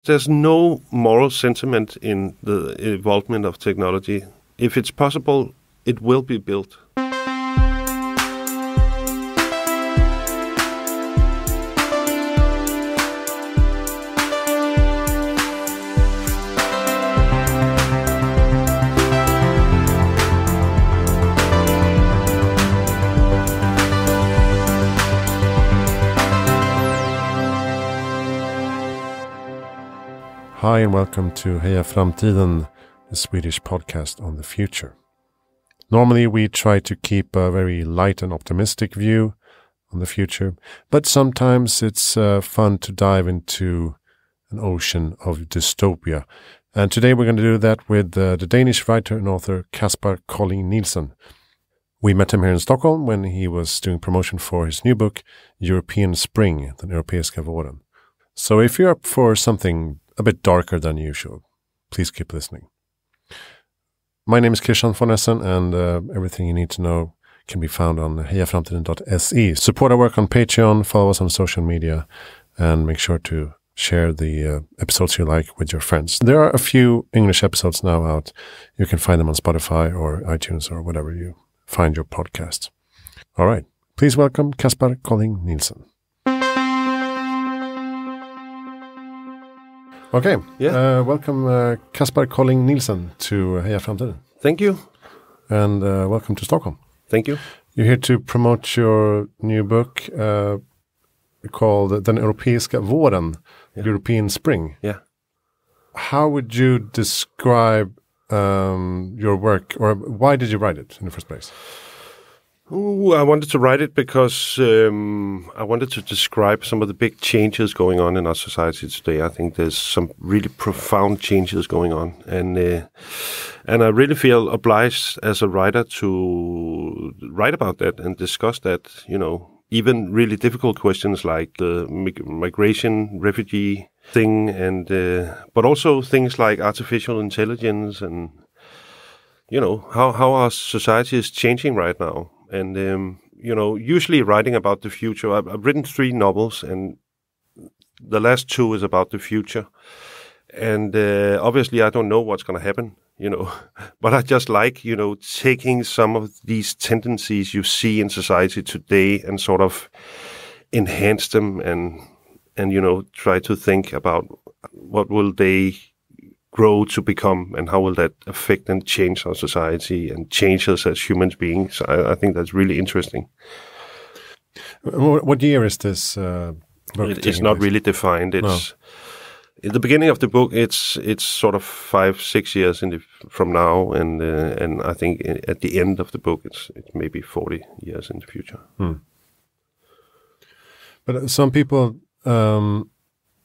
There's no moral sentiment in the involvement of technology. If it's possible, it will be built. Hi and welcome to Heja Framtiden, the Swedish podcast on the future. Normally we try to keep a very light and optimistic view on the future, but sometimes it's fun to dive into an ocean of dystopia. And today we're going to do that with the Danish writer and author Kaspar Colling Nielsen. We met him here in Stockholm when he was doing promotion for his new book, European Spring, den europeiska våren. So if you're up for something a bit darker than usual, please keep listening. My name is Christian von Essen, and everything you need to know can be found on hejaframtiden.se. Support our work on Patreon, follow us on social media, and make sure to share the episodes you like with your friends. There are a few English episodes now out. You can find them on Spotify or iTunes or whatever you find your podcasts. All right, please welcome Kaspar Colling Nielsen. Okay, welcome Kaspar Colling Nielsen to Heja Framtiden. Thank you. And welcome to Stockholm. Thank you. You're here to promote your new book called Den europeiska våren, European Spring. Yeah. How would you describe your work, or why did you write it in the first place? I wanted to write it because I wanted to describe some of the big changes going on in our society today. I think there's some really profound changes going on, and I really feel obliged as a writer to write about that and discuss that. You know, even really difficult questions like the migration, refugee thing, and but also things like artificial intelligence and how our society is changing right now. And, usually writing about the future, I've written 3 novels, and the last 2 is about the future. And obviously I don't know what's going to happen, but I just like, taking some of these tendencies you see in society today and sort of enhance them and try to think about what will they grow to become, and how will that affect and change our society and change us as human beings. I think that's really interesting. What year is this book? It's not really defined. It's in the beginning of the book. It's sort of 5-6 years from now, and I think at the end of the book, it's maybe 40 years in the future. But some people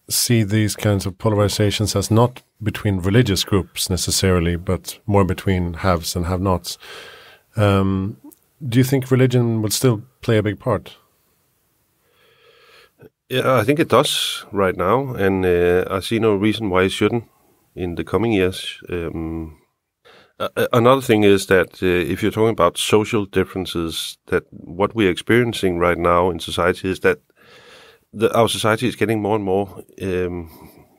see these kinds of polarizations as not between religious groups necessarily, but more between haves and have-nots. Do you think religion will still play a big part? Yeah, I think it does right now, and I see no reason why it shouldn't in the coming years. Another thing is that if you're talking about social differences, that what we're experiencing right now in society is that our society is getting more and more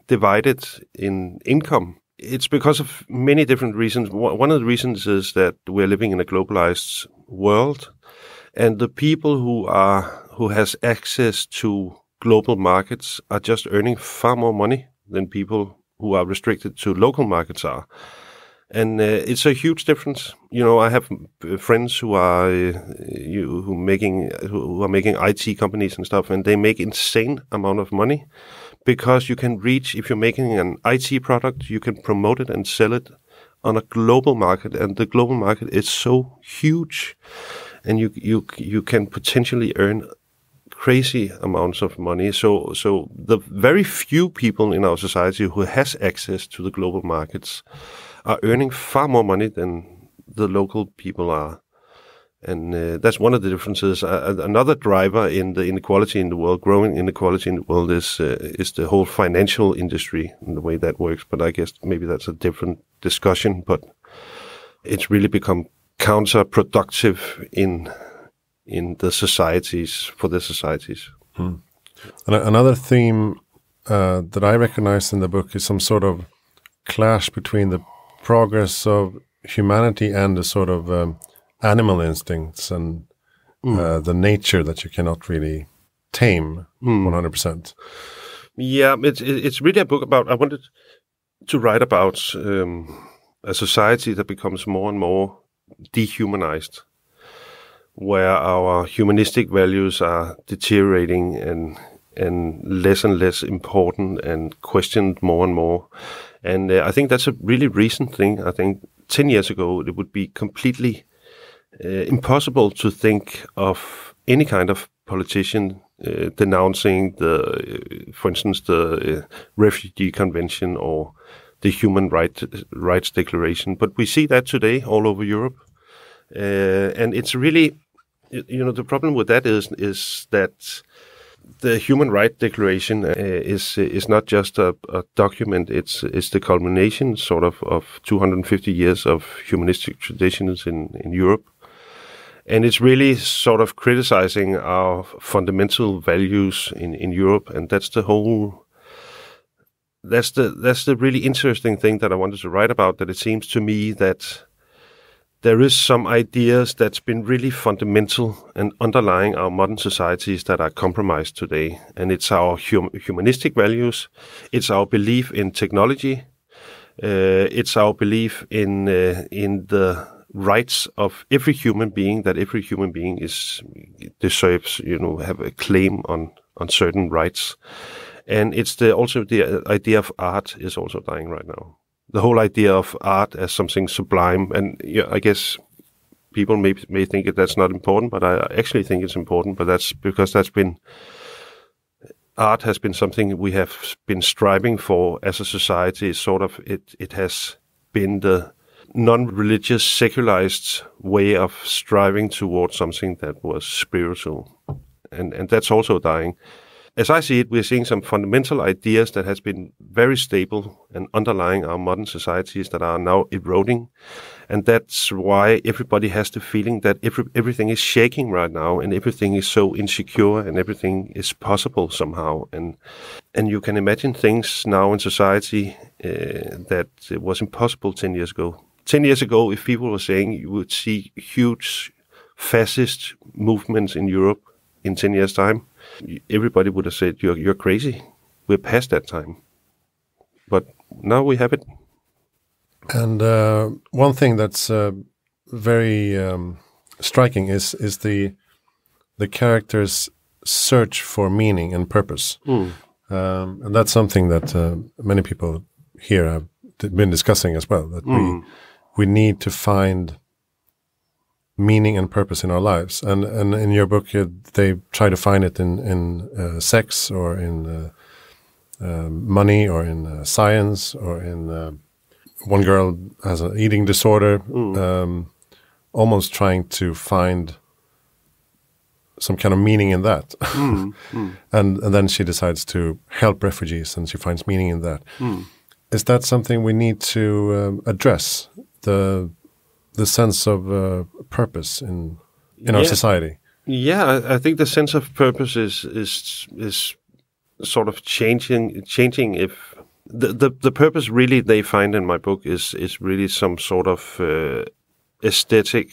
divided in income. It's because of many different reasons. One of the reasons is that we're living in a globalized world, and the people who has access to global markets are just earning far more money than people who are restricted to local markets are. And it's a huge difference. I have friends who are making IT companies and stuff, and they make insane amount of money because you can reach, if you're making an IT product, you can promote it and sell it on a global market, and the global market is so huge, and you can potentially earn crazy amounts of money. So the very few people in our society who has access to the global markets are earning far more money than the local people are. And that's one of the differences. Another driver in the inequality in the world, growing inequality in the world, is the whole financial industry and the way that works. But I guess maybe that's a different discussion. But it's really become counterproductive in the societies, for the societies. Another theme that I recognize in the book is some sort of clash between the progress of humanity and the sort of animal instincts and the nature that you cannot really tame 100%. Yeah, it's really a book about. I wanted to write about a society that becomes more and more dehumanized, where our humanistic values are deteriorating and less important and questioned more and more. And I think that's a really recent thing. I think 10 years ago, it would be completely impossible to think of any kind of politician denouncing for instance, the Refugee Convention or the Human Rights Declaration. But we see that today all over Europe. And it's really, the problem with that is that the Human Rights Declaration is not just a document. It's the culmination, sort of 250 years of humanistic traditions in Europe, and it's really sort of criticizing our fundamental values in Europe. And that's the really interesting thing that I wanted to write about. That it seems to me that there is some ideas that's been really fundamental and underlying our modern societies that are compromised today. And it's our humanistic values, it's our belief in technology, it's our belief in the rights of every human being, that every human being deserves, have a claim on certain rights. And it's also the idea of art is also dying right now. The whole idea of art as something sublime, and I guess people may think that's not important, but I actually think it's important. But that's because art has been something we have been striving for as a society. Sort of, it has been the non-religious, secularized way of striving towards something that was spiritual, and that's also dying. As I see it, we're seeing some fundamental ideas that has been very stable and underlying our modern societies that are now eroding. And that's why everybody has the feeling that everything is shaking right now, and everything is so insecure, and everything is possible somehow. And you can imagine things now in society that was impossible 10 years ago. 10 years ago, if people were saying you would see huge fascist movements in Europe in 10 years' time, everybody would have said, you're crazy. We're past that time. But now we have it. And one thing that's very striking is the character's search for meaning and purpose. And that's something that many people here have been discussing as well, that we need to find meaning and purpose in our lives. And in your book, they try to find it in sex, or in money, or in science, or in one girl has an eating disorder, almost trying to find some kind of meaning in that. And then she decides to help refugees, and she finds meaning in that. Is that something we need to address, the sense of purpose in our society? Yeah, I think the sense of purpose is sort of changing. If the purpose really they find in my book is really some sort of aesthetic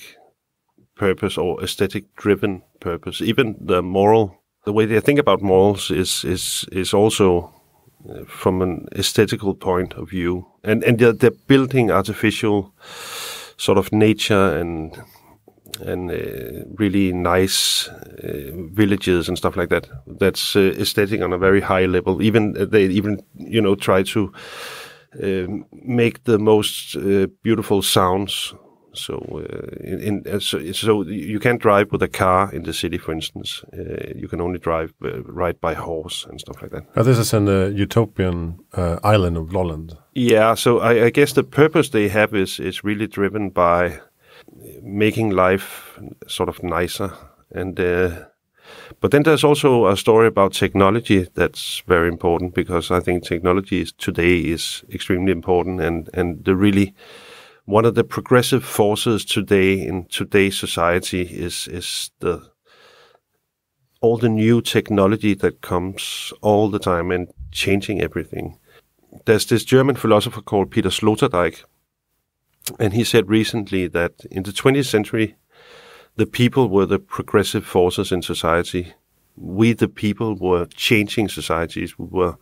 purpose, or aesthetic driven purpose. Even the way they think about morals is also from an aesthetical point of view, and they're building artificial sort of nature and really nice villages and stuff like that. That's aesthetic on a very high level. They try to make the most beautiful sounds. So you can't drive with a car in the city, for instance. You can only ride by horse and stuff like that. This is in the utopian island of Lolland. Yeah, so I guess the purpose they have is really driven by making life sort of nicer. And but then there's also a story about technology that's very important, because I think technology today is extremely important, and the really one of the progressive forces today in today's society is all the new technology that comes all the time, and changing everything. There's this German philosopher called Peter Sloterdijk, and he said recently that in the 20th century, the people were the progressive forces in society. We, the people, were changing societies. We were,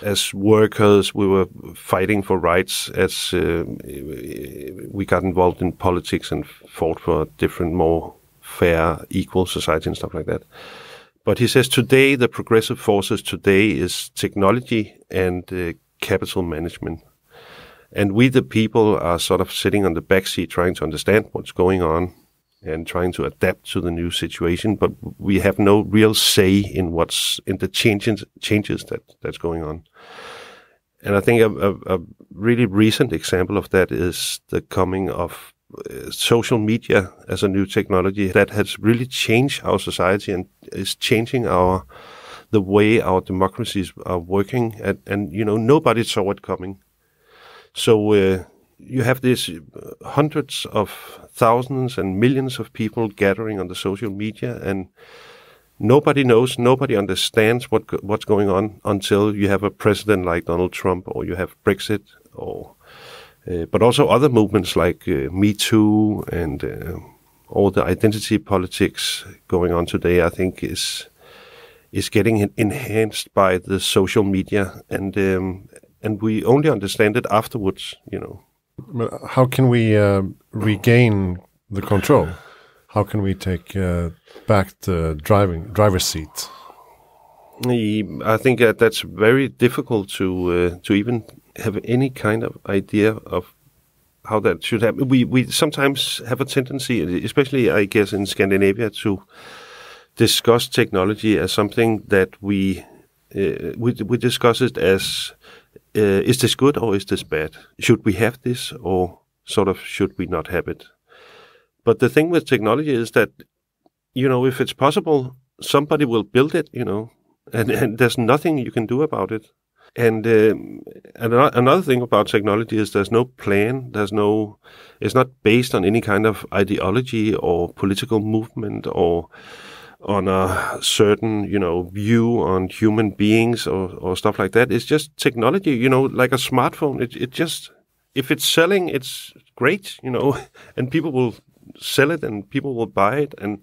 as workers, we were fighting for rights. As we got involved in politics and fought for a different, more fair, equal society and stuff like that. But he says today, the progressive forces today is technology and capital management. And we, the people, are sort of sitting on the backseat trying to understand what's going on and trying to adapt to the new situation, but we have no real say in what's in the changes that's going on. And I think a really recent example of that is the coming of social media as a new technology that has really changed our society and is changing the way our democracies are working. And nobody saw it coming. So you have these hundreds of thousands and millions of people gathering on the social media, and nobody knows, nobody understands what's going on until you have a president like Donald Trump, or you have Brexit, but also other movements like Me Too and all the identity politics going on today. I think is getting enhanced by the social media, and we only understand it afterwards. How can we regain the control? How can we take back the driver's seat? I think that's very difficult to even have any kind of idea of how that should happen. We sometimes have a tendency, especially I guess in Scandinavia, to discuss technology as something that we discuss it as is this good or is this bad? Should we have this or sort of should we not have it? But the thing with technology is that, if it's possible, somebody will build it, and there's nothing you can do about it. And another thing about technology is there's no plan. It's not based on any kind of ideology or political movement or on a certain, view on human beings or stuff like that. It's just technology, like a smartphone. It just, if it's selling, it's great, and people will sell it and people will buy it and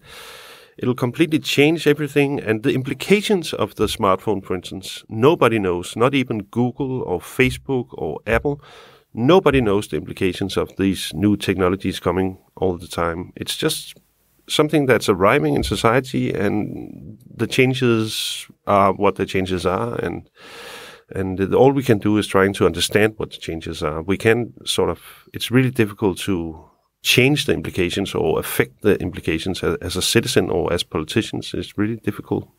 it'll completely change everything. And the implications of the smartphone, for instance, nobody knows, not even Google or Facebook or Apple. Nobody knows the implications of these new technologies coming all the time. It's just something that's arriving in society, and the changes are what the changes are, and all we can do is trying to understand what the changes are. We can it's really difficult to change the implications or affect the implications as a citizen or as politicians. It's really difficult.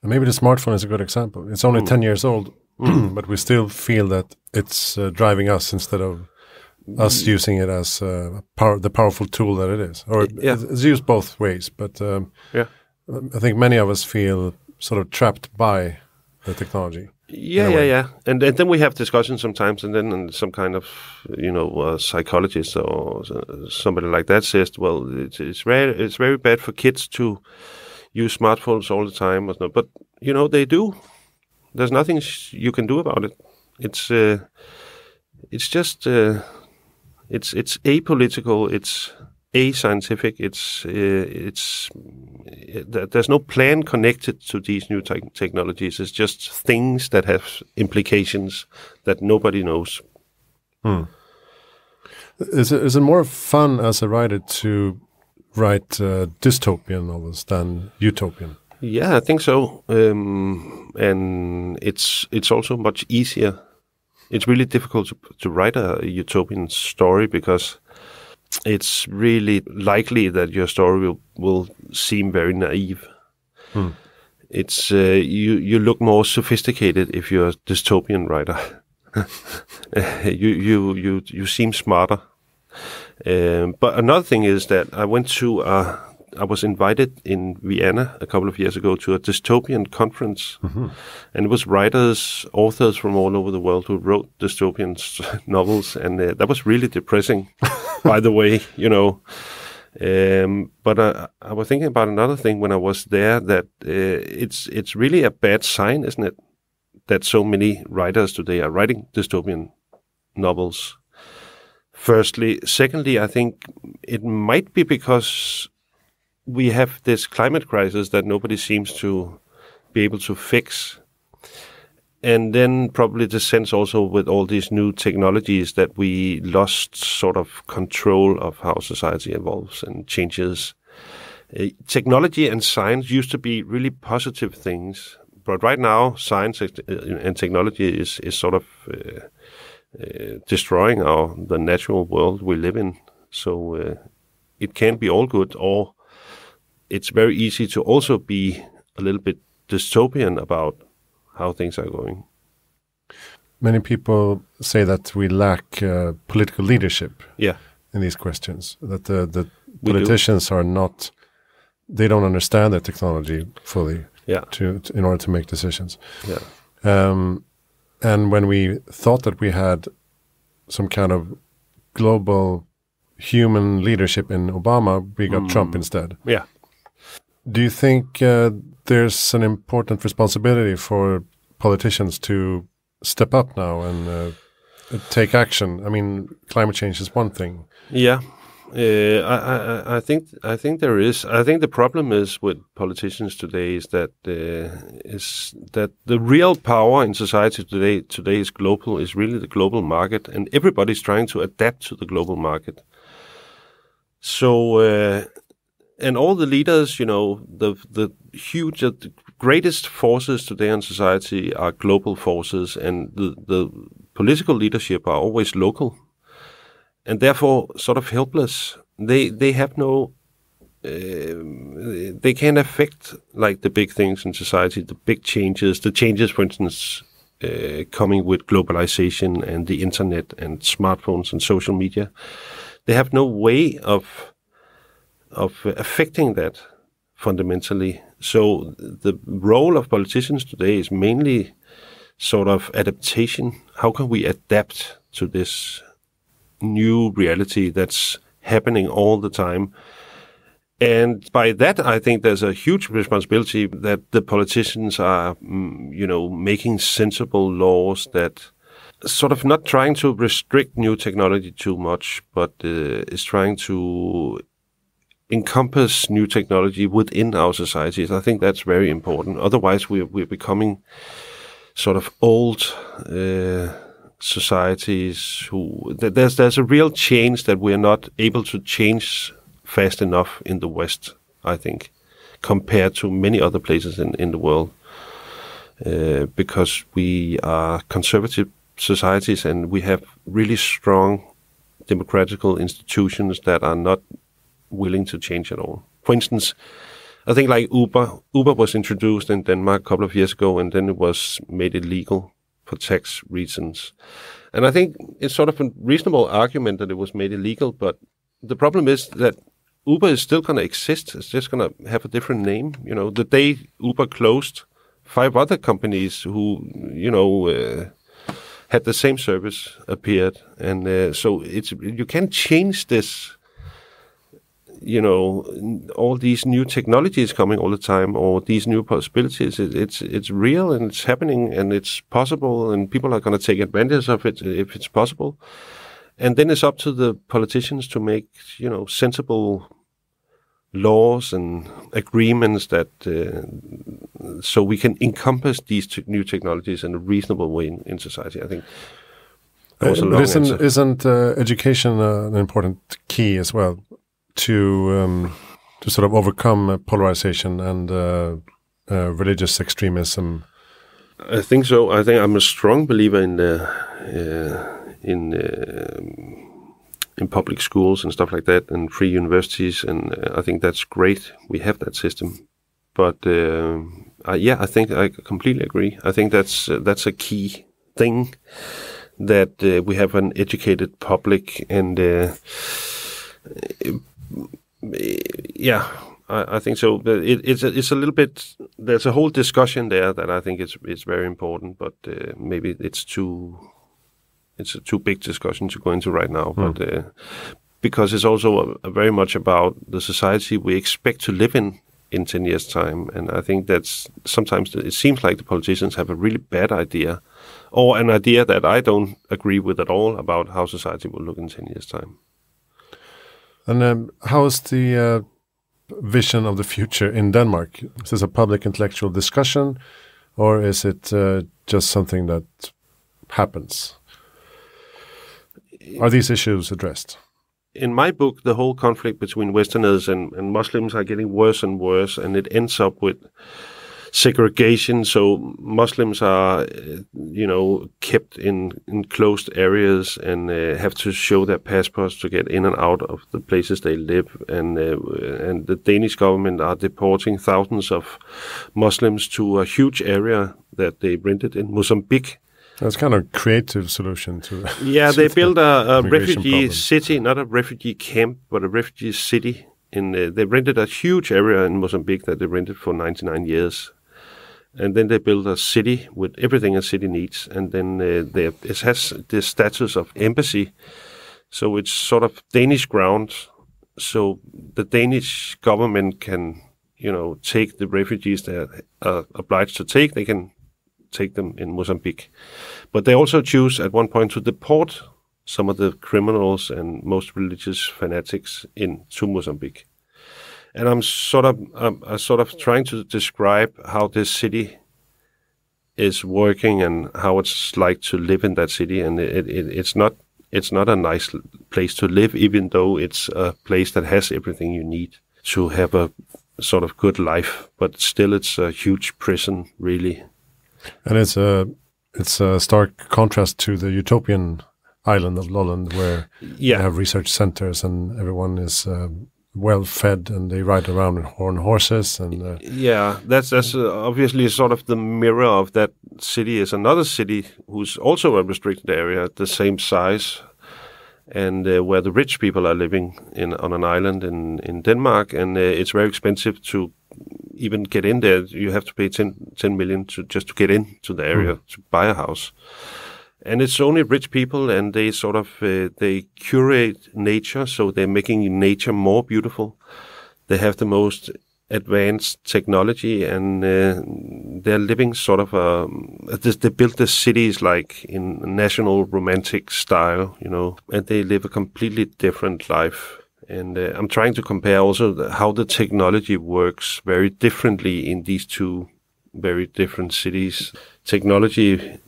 And maybe the smartphone is a good example. It's only 10 years old, but we still feel that it's driving us instead of us using it as the powerful tool that it is. Or it's used both ways, but I think many of us feel sort of trapped by the technology. Yeah. And then we have discussions sometimes, and then some kind of, psychologist or somebody like that says, well, it's very bad for kids to use smartphones all the time. But, they do. There's nothing you can do about it. It's just... It's apolitical. It's ascientific. There's no plan connected to these new technologies. It's just things that have implications that nobody knows. Is it more fun as a writer to write dystopian novels than utopian? Yeah, I think so. And it's also much easier. It's really difficult to write a utopian story because it's really likely that your story will seem very naive. It's you look more sophisticated if you're a dystopian writer. you seem smarter. But another thing is that I was invited in Vienna a couple of years ago to a dystopian conference. And it was authors from all over the world who wrote dystopian novels. And that was really depressing, by the way, But I was thinking about another thing when I was there, that it's really a bad sign, isn't it? that so many writers today are writing dystopian novels. Firstly. Secondly, I think it might be because we have this climate crisis that nobody seems to be able to fix. And then probably the sense also with all these new technologies that we lost sort of control of how society evolves and changes. Technology and science used to be really positive things, but right now science and technology is sort of destroying the natural world we live in. So it can be all good, or it's very easy to also be a little bit dystopian about how things are going. Many people say that we lack political leadership in these questions, that the politicians are not, they don't understand the technology fully in order to make decisions. And when we thought that we had some kind of global human leadership in Obama, we got Trump instead. Yeah. Do you think there's an important responsibility for politicians to step up now and take action? I mean, climate change is one thing. Yeah, I think there is. I think the problem is with politicians today is that the real power in society today is global. Is really the global market, and everybody's trying to adapt to the global market. So. And all the leaders, the huge, the greatest forces today in society are global forces, and the political leadership are always local, and therefore sort of helpless. They have no, they can't affect like the big things in society, the big changes, for instance, coming with globalization and the internet and smartphones and social media. They have no way of affecting that fundamentally. So the role of politicians today is mainly sort of adaptation. How can we adapt to this new reality that's happening all the time? And by that, I think there's a huge responsibility that the politicians are, making sensible laws that sort of not trying to restrict new technology too much, but is trying to encompass new technology within our societies. I think that's very important. Otherwise, we're becoming sort of old societies who there's a real change that we're not able to change fast enough in the West, I think, compared to many other places in the world, because we are conservative societies and we have really strong democratical institutions that are not willing to change at all. For instance, I think like Uber was introduced in Denmark a couple of years ago, and then it was made illegal for tax reasons. And I think it's sort of a reasonable argument that it was made illegal, but the problem is that Uber is still going to exist. It's just going to have a different name. The day Uber closed, 5 other companies who, had the same service appeared. And so you can't change this, all these new technologies coming all the time, or these new possibilities. It's real and it's happening and it's possible, and people are going to take advantage of it if it's possible. And then it's up to the politicians to make, sensible laws and agreements that so we can encompass these new technologies in a reasonable way in society. I think. Isn't education an important key as well to sort of overcome polarization and religious extremism? I think so. I think I'm a strong believer in public schools and stuff like that, and free universities, and I think that's great. We have that system, but I think I completely agree. I think that's a key thing, that we have an educated public, and I think so. It's a little bit. There's a whole discussion there that I think it's very important, but maybe it's a too big discussion to go into right now. But because it's also very much about the society we expect to live in in 10 years' time. And I think that's sometimes it seems like the politicians have a really bad idea, or an idea that I don't agree with at all about how society will look in 10 years' time. And how is the vision of the future in Denmark? Is this a public intellectual discussion, or is it just something that happens? Are these issues addressed? In my book, the whole conflict between Westerners and Muslims are getting worse and worse, and it ends up with segregation. So Muslims are, kept in closed areas and have to show their passports to get in and out of the places they live. And the Danish government are deporting thousands of Muslims to a huge area that they rented in Mozambique. That's kind of a creative solution to. Yeah, they built a refugee problem. city, not a refugee camp, but a refugee city. They rented a huge area in Mozambique that they rented for 99 years. And then they built a city with everything a city needs. And then it has the status of embassy. So it's sort of Danish ground. So the Danish government can, take the refugees they are obliged to take. They can take them in Mozambique. But they also choose at one point to deport some of the criminals and most religious fanatics into Mozambique. And I'm sort of trying to describe how this city is working and how it's like to live in that city. And it's not a nice place to live, even though it's a place that has everything you need to have a sort of good life. But still, it's a huge prison, really. And it's a stark contrast to the utopian island of Lolland, where you have research centers and everyone is well fed and they ride around on horses. And that's obviously sort of the mirror of that city. Is another city who's also a restricted area, the same size, and where the rich people are living on an island in Denmark, and it's very expensive to even get in there. You have to pay 10 million just to get into the area to buy a house. And it's only rich people, and they sort of they curate nature, so they're making nature more beautiful. They have the most advanced technology, and they're living sort of they built the cities like in national romantic style, and they live a completely different life. And I'm trying to compare also how the technology works very differently in these two very different cities.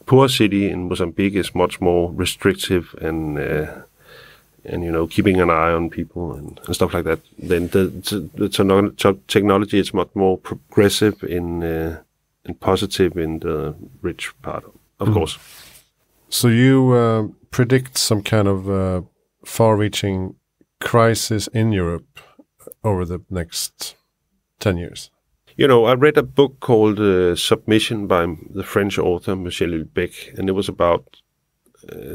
Poor city in Mozambique is much more restrictive and keeping an eye on people and stuff like that. Then the technology is much more progressive and positive in the rich part, of course. So you predict some kind of far-reaching crisis in Europe over the next 10 years? I read a book called Submission by the French author Michel Houellebecq, and it was about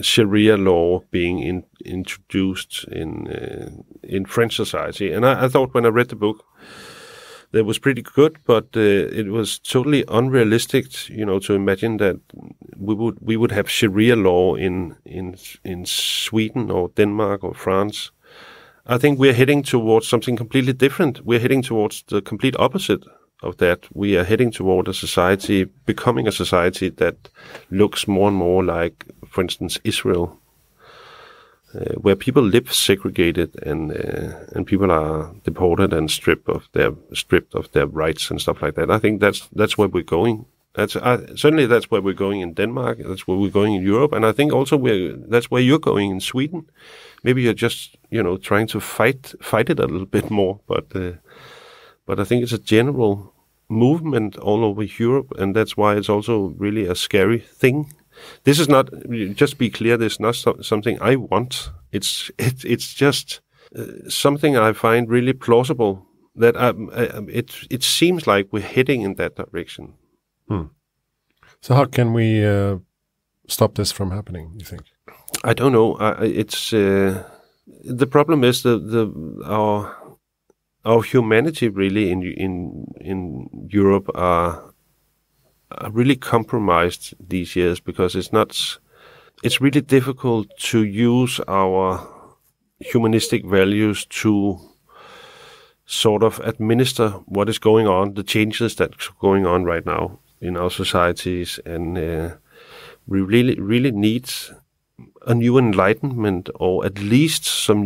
Sharia law being introduced in French society. And I thought when I read the book, that was pretty good, but it was totally unrealistic, to imagine that we would have Sharia law in Sweden or Denmark or France. I think we're heading towards something completely different. We're heading towards the complete opposite of that. We are heading toward becoming a society that looks more and more like, for instance, Israel, where people live segregated and people are deported and stripped of their rights and stuff like that. I think that's where we're going. Certainly that's where we're going in Denmark. That's where we're going in Europe, and I think also that's where you're going in Sweden. Maybe you're just trying to fight it a little bit more, but I think it's a general movement all over Europe, and that's why it's also really a scary thing. This is not, just be clear, this is not something I want. It's just something I find really plausible, that it seems like we're heading in that direction. So how can we stop this from happening, you think? I don't know. It's the problem is our humanity really in Europe are really compromised these years, because it's really difficult to use our humanistic values to sort of administer what is going on, the changes that's going on right now in our societies, and we really need a new enlightenment, or at least some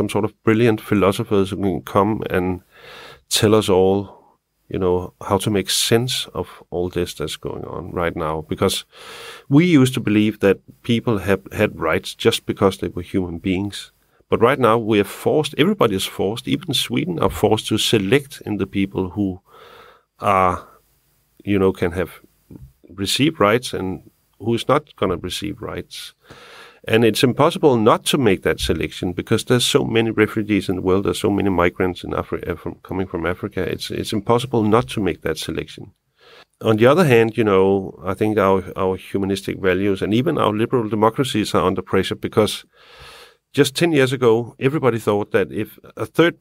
sort of brilliant philosophers who can come and tell us all, how to make sense of all this that's going on right now. Because we used to believe that people had rights just because they were human beings. But right now we are forced, everybody is forced, even Sweden are forced to select in the people who are, can have received rights and who is not going to receive rights. And it's impossible not to make that selection, because there's so many refugees in the world, there's so many migrants in Africa coming from Africa. It's impossible not to make that selection. On the other hand, I think our humanistic values and even our liberal democracies are under pressure, because just 10 years ago, everybody thought that if a third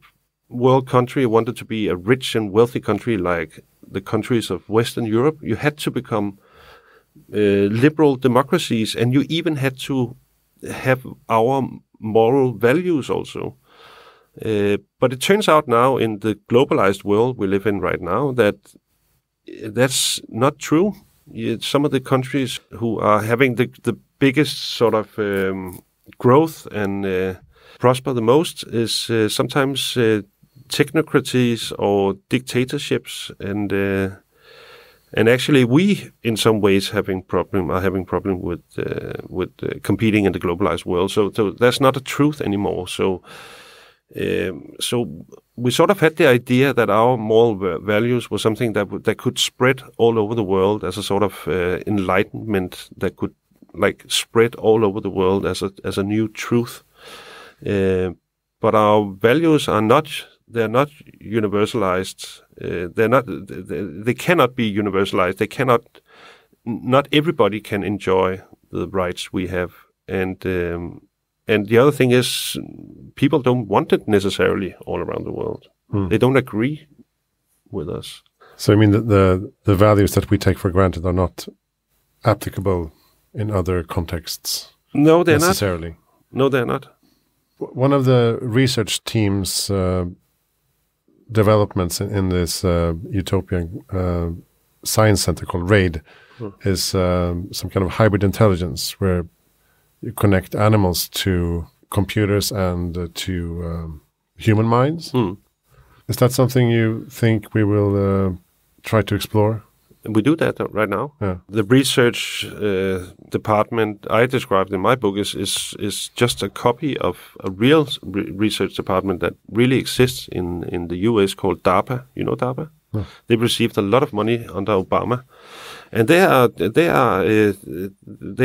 world country wanted to be a rich and wealthy country like the countries of Western Europe, you had to become liberal democracies, and you even had to have our moral values also. But it turns out now, in the globalized world we live in right now, that that's not true. Some of the countries who are having the biggest sort of growth and prosper the most is sometimes technocracies or dictatorships, and actually we in some ways are having problem with competing in the globalized world. So that's not a truth anymore. So we sort of had the idea that our moral values were something that could spread all over the world as a sort of enlightenment that could spread all over the world as a new truth. But our values are not. They're not universalized. They cannot be universalized. They cannot. Not everybody can enjoy the rights we have, and the other thing is, people don't want it necessarily all around the world. They don't agree with us. So I mean the values that we take for granted are not applicable in other contexts. No, they're necessarily. Not. No, they're not. One of the research team's developments in this utopian science center called RAID is some kind of hybrid intelligence, where you connect animals to computers and to human minds. Is that something you think we will try to explore? We do that right now. Yeah. The research department I described in my book is just a copy of a real research department that really exists in the US called DARPA. You know DARPA? No. They've received a lot of money under Obama, and they are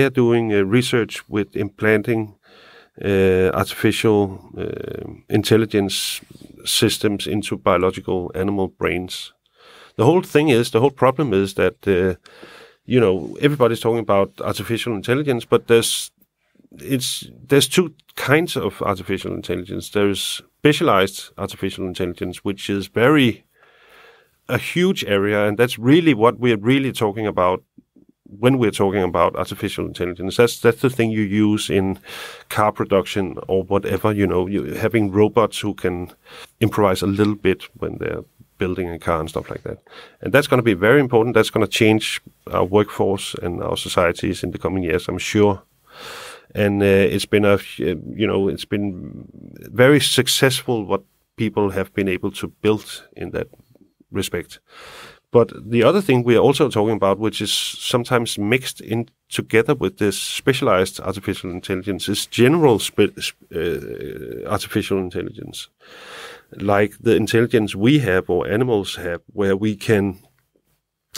doing research with implanting artificial intelligence systems into biological animal brains. The whole problem is that, everybody's talking about artificial intelligence, but there's two kinds of artificial intelligence. There's specialized artificial intelligence, which is a huge area, and that's really what we're really talking about when we're talking about artificial intelligence. That's the thing you use in car production or whatever, you're having robots who can improvise a little bit when they're building a car and stuff like that. And that's going to be very important. That's going to change our workforce and our societies in the coming years, I'm sure. And it's been very successful what people have been able to build in that respect. But the other thing we are also talking about, which is sometimes mixed in together with this specialized artificial intelligence, is general artificial intelligence, like the intelligence we have or animals have, where we can,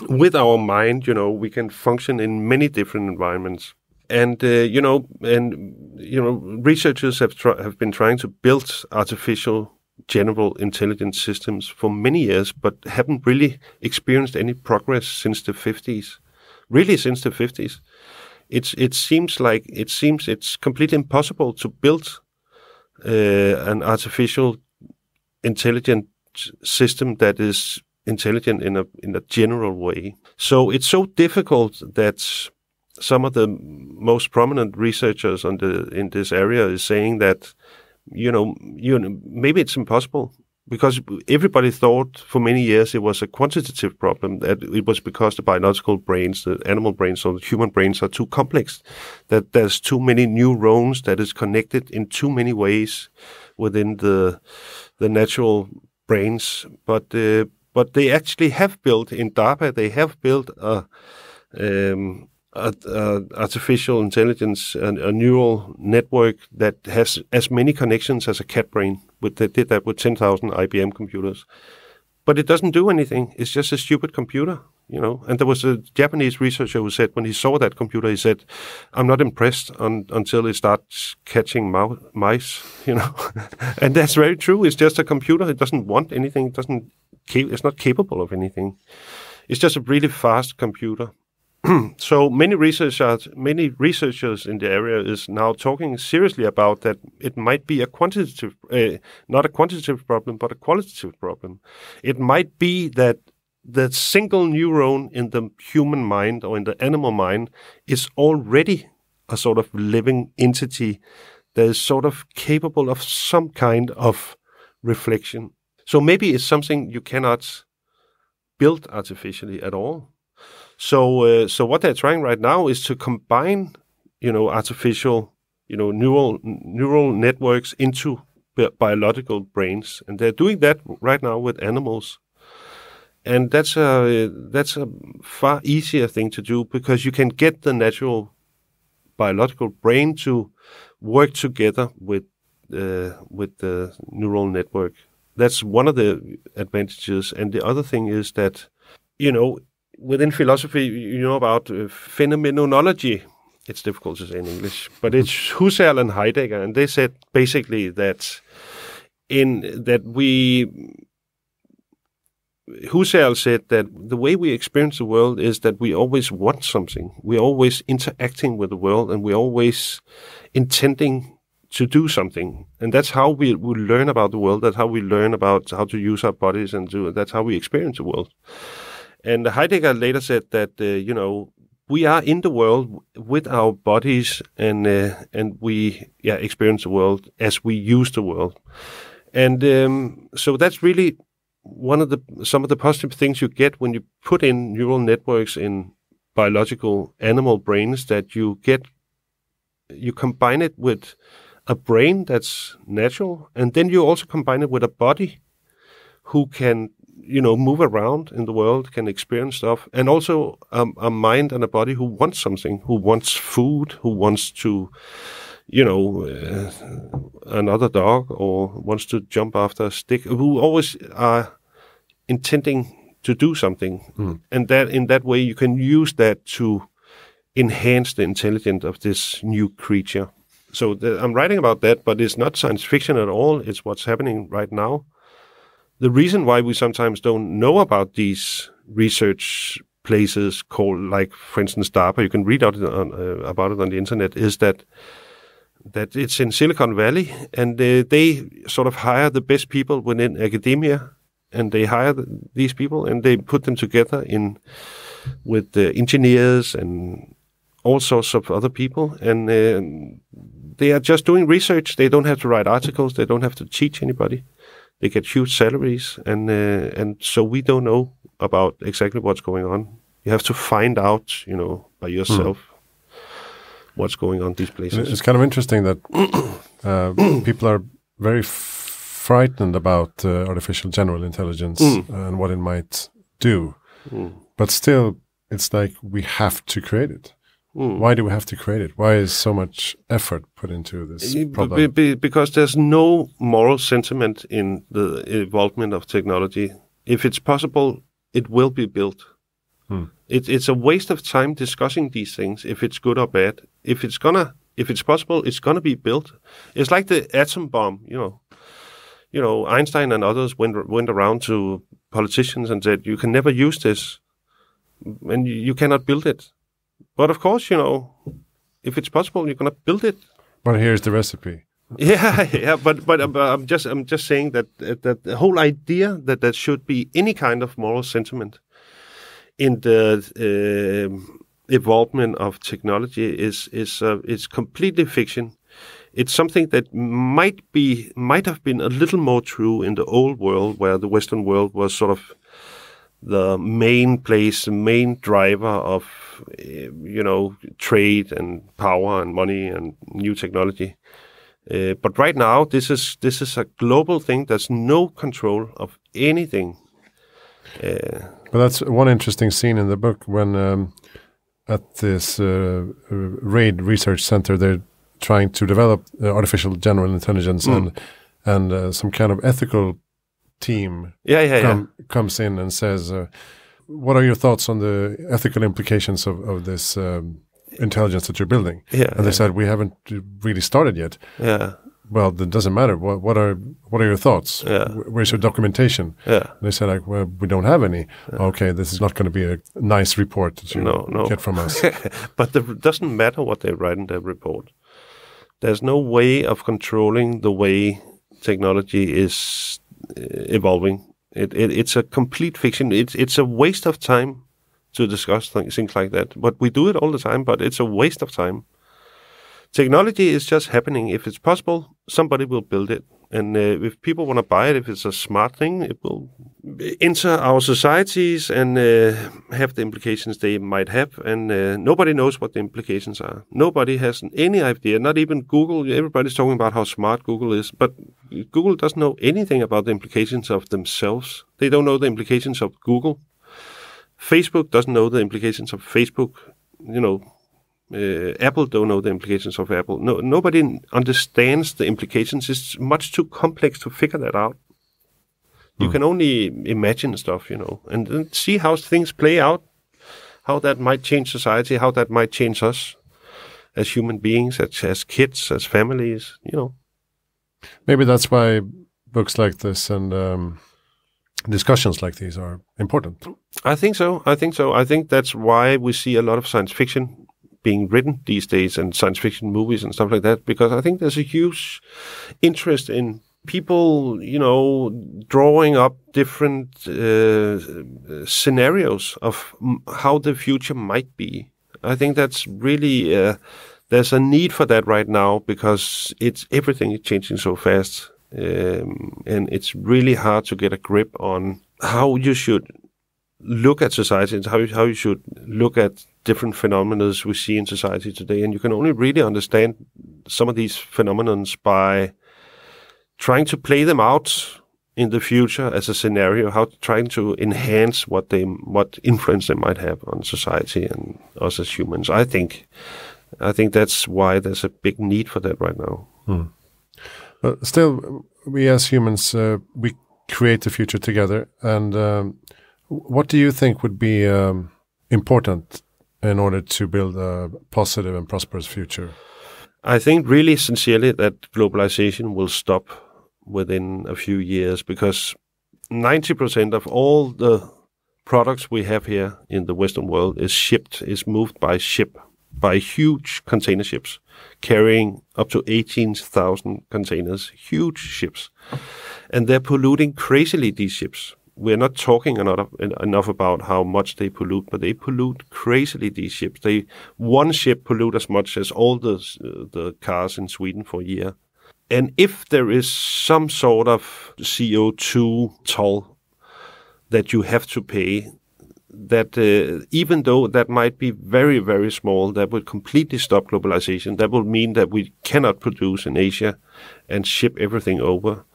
with our mind, we can function in many different environments. And researchers have been trying to build artificial general intelligence systems for many years, but haven't really experienced any progress since the 50s. Really, since the 50s, it seems it's completely impossible to build an artificial intelligent system that is intelligent in a general way. So it's so difficult that some of the most prominent researchers in this area is saying that maybe it's impossible. because everybody thought for many years it was a quantitative problem, that it was because the biological brains, the animal brains or the human brains are too complex, that there's too many neurons that is connected in too many ways within the natural brains. But they actually have built in DARPA, they have built a artificial intelligence, a neural network that has as many connections as a cat brain. They did that with 10,000 IBM computers. But it doesn't do anything. It's just a stupid computer, And there was a Japanese researcher who said when he saw that computer, he said, I'm not impressed until it starts catching mice, And that's very true. It's just a computer. It doesn't want anything. It's not capable of anything. It's just a really fast computer. So many researchers in the area is now talking seriously about that it might be a quantitative, not a quantitative problem, but a qualitative problem. It might be that the single neuron in the human mind or in the animal mind is already a sort of living entity that is sort of capable of some kind of reflection. So maybe it's something you cannot build artificially at all. So what they're trying right now is to combine, artificial, neural networks into biological brains, and they're doing that right now with animals. And that's a far easier thing to do because you can get the natural biological brain to work together with the neural network. That's one of the advantages, and the other thing is that, within philosophy, about phenomenology. It's difficult to say in English, but it's Husserl and Heidegger, and they said basically that Husserl said that the way we experience the world is that we always want something. We're always interacting with the world, and we're always intending to do something. And that's how we learn about the world. That's how we learn about how to use our bodies, and that's how we experience the world. And Heidegger later said that, we are in the world with our bodies, and we experience the world as we use the world. And so that's really some of the positive things you get when you put in neural networks in biological animal brains, that you combine it with a brain that's natural, and then you also combine it with a body who can move around in the world, can experience stuff, and also a mind and a body who wants something, who wants food, who wants to, another dog, or wants to jump after a stick, who always are intending to do something. And that in that way you can use that to enhance the intelligence of this new creature. So I'm writing about that, but it's not science fiction at all. It's what's happening right now. The reason why we sometimes don't know about these research places called, like, for instance, DARPA, you can read about it on the internet, is that it's in Silicon Valley, and they sort of hire the best people within academia, and they hire these people, and they put them together with engineers and all sorts of other people, and they are just doing research. They don't have to write articles. They don't have to teach anybody. They get huge salaries, and so we don't know about exactly what's going on. You have to find out, by yourself what's going on in these places. It's kind of interesting that people are very frightened about artificial general intelligence and what it might do. But still, it's like we have to create it. Why do we have to create it? Why is so much effort put into this problem? Because there's no moral sentiment in the involvement of technology. If it's possible, it will be built. It's a waste of time discussing these things, if it's good or bad. If it's possible, it's gonna be built. It's like the atom bomb, Einstein and others went around to politicians and said, you can never use this, and you cannot build it. But of course, if it's possible, you're gonna build it. But here's the recipe. Yeah. But I'm just saying that the whole idea that there should be any kind of moral sentiment in the involvement of technology is completely fiction. it's something that might have been a little more true in the old world, where the Western world was sort of the main place, the main driver of trade and power and money and new technology. But right now, this is a global thing. There's no control of anything. Well, that's one interesting scene in the book when at this RAID research center, they're trying to develop artificial general intelligence and some kind of ethical team comes in and says, what are your thoughts on the ethical implications of this intelligence that you're building? And they said, we haven't really started yet. Well, that doesn't matter. What are your thoughts? Where's your documentation? And they said, like, well, we don't have any. Okay, this is not going to be a nice report that you get from us. But it doesn't matter what they write in their report. There's no way of controlling the way technology is evolving. It's a complete fiction. It's a waste of time to discuss things like that. But we do it all the time, but it's a waste of time. Technology is just happening. If it's possible, somebody will build it. And if people want to buy it, if it's a smart thing, it will enter our societies and have the implications they might have. And nobody knows what the implications are. Nobody has any idea, not even Google. Everybody's talking about how smart Google is. But Google doesn't know anything about the implications of themselves. They don't know the implications of Google. Facebook doesn't know the implications of Facebook. Apple don't know the implications of Apple. Nobody understands the implications. It's much too complex to figure that out. You can only imagine stuff, and then see how things play out, how that might change society, how that might change us as human beings, as kids, as families, Maybe that's why books like this and discussions like these are important. I think so. I think that's why we see a lot of science fiction being written these days and science fiction movies and stuff like that, because I think there's a huge interest in people, drawing up different scenarios of how the future might be. I think that's really, there's a need for that right now, because everything is changing so fast. And it's really hard to get a grip on how you should look at society and how you should look at different phenomena we see in society today. And you can only really understand some of these phenomena by trying to play them out in the future as a scenario, trying to enhance what influence they might have on society and us as humans. I think that's why there's a big need for that right now. But still, we as humans, we create the future together. And what do you think would be important in order to build a positive and prosperous future? I think really sincerely that globalization will stop within a few years, because 90% of all the products we have here in the Western world is moved by ship, by huge container ships carrying up to 18,000 containers, huge ships. And they're polluting crazily, these ships. We're not talking enough about how much they pollute, but they pollute crazily, these ships. One ship pollute as much as all the cars in Sweden for a year. And if there is some sort of CO2 toll that you have to pay, that even though that might be very, very small, that will completely stop globalization. That will mean that we cannot produce in Asia and ship everything over.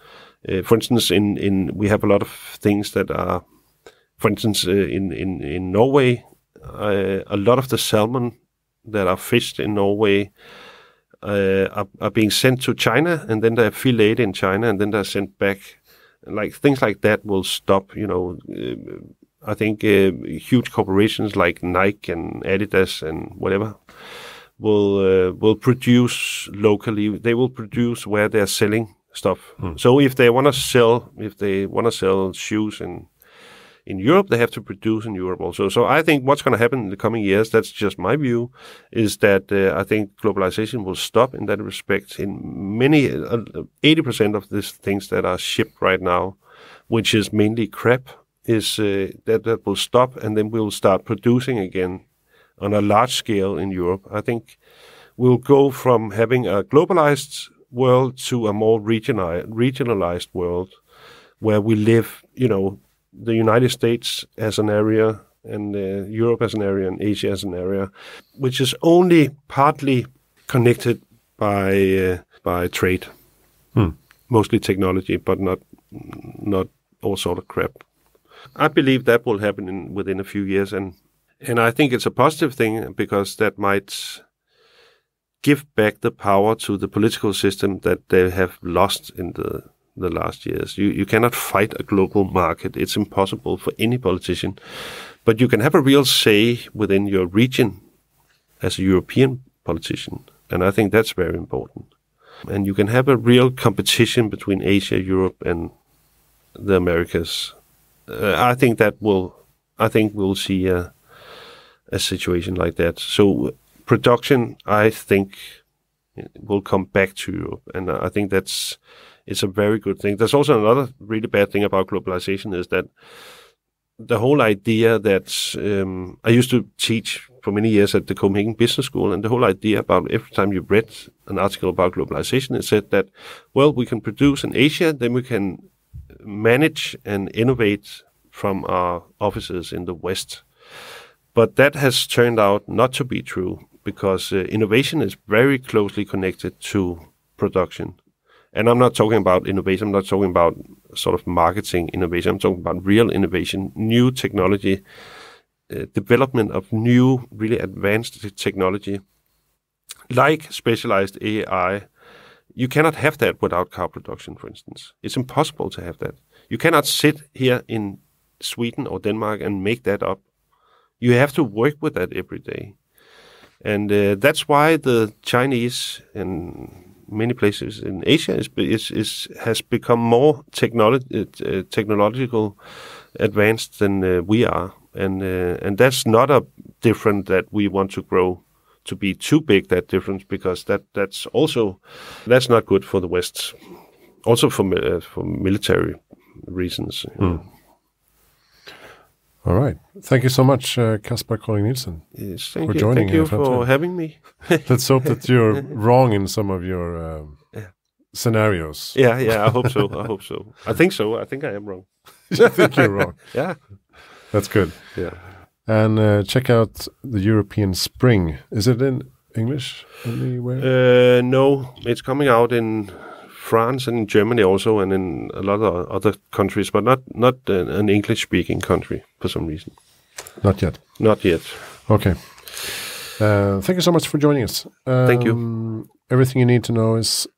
For instance, we have a lot of things that are, for instance, in Norway, a lot of the salmon that are fished in Norway are being sent to China, and then they're filleted in China, and then they're sent back. Like things like that will stop. I think huge corporations like Nike and Adidas and whatever will produce locally. They will produce where they're selling stuff. So if they want to sell shoes in Europe, they have to produce in Europe also. So I think what's going to happen in the coming years, that's just my view, is that I think globalization will stop in that respect. In many 80% of these things that are shipped right now, which is mainly crap, is that will stop, and then we'll start producing again on a large scale in Europe. I think we'll go from having a globalized world to a more regionalized world, where we live, the United States as an area, and Europe as an area, and Asia as an area, which is only partly connected by trade, mostly technology, but not all sort of crap. I believe that will happen within a few years, and I think it's a positive thing, because that might give back the power to the political system that they have lost in the last years. You cannot fight a global market. It's impossible for any politician. But you can have a real say within your region as a European politician. And I think that's very important. And you can have a real competition between Asia, Europe, and the Americas. I think we'll see a situation like that. So production, I think, will come back to Europe. And I think it's a very good thing. There's also another really bad thing about globalization, is that the whole idea that I used to teach for many years at the Copenhagen Business School, and the whole idea about every time you read an article about globalization, it said that, well, we can produce in Asia, then we can manage and innovate from our offices in the West. But that has turned out not to be true, because innovation is very closely connected to production. And I'm not talking about innovation, I'm not talking about sort of marketing innovation, I'm talking about real innovation, new technology, development of new, really advanced technology, like specialized AI. You cannot have that without car production, for instance. It's impossible to have that. You cannot sit here in Sweden or Denmark and make that up. You have to work with that every day. And that's why the Chinese and many places in Asia has become more technological advanced than we are. And that's not a difference that we want to grow to be too big, that difference, because that's not good for the West. Also for military reasons. All right. Thank you so much, Kaspar Colling Nielsen, yes, for joining. Thank you for having me. Let's hope that you're wrong in some of your scenarios. Yeah, I hope so. I think so. I think I am wrong. I think you're wrong. Yeah. That's good. Yeah. And check out the European Spring. Is it in English anywhere? No, it's coming out in France and in Germany also, and in a lot of other countries, but not an English-speaking country for some reason. Not yet. Not yet. Okay. Thank you so much for joining us. Thank you. Everything you need to know is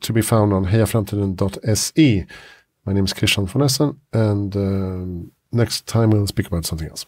to be found on hejaframtiden.se. My name is Christian von Essen, and next time we'll speak about something else.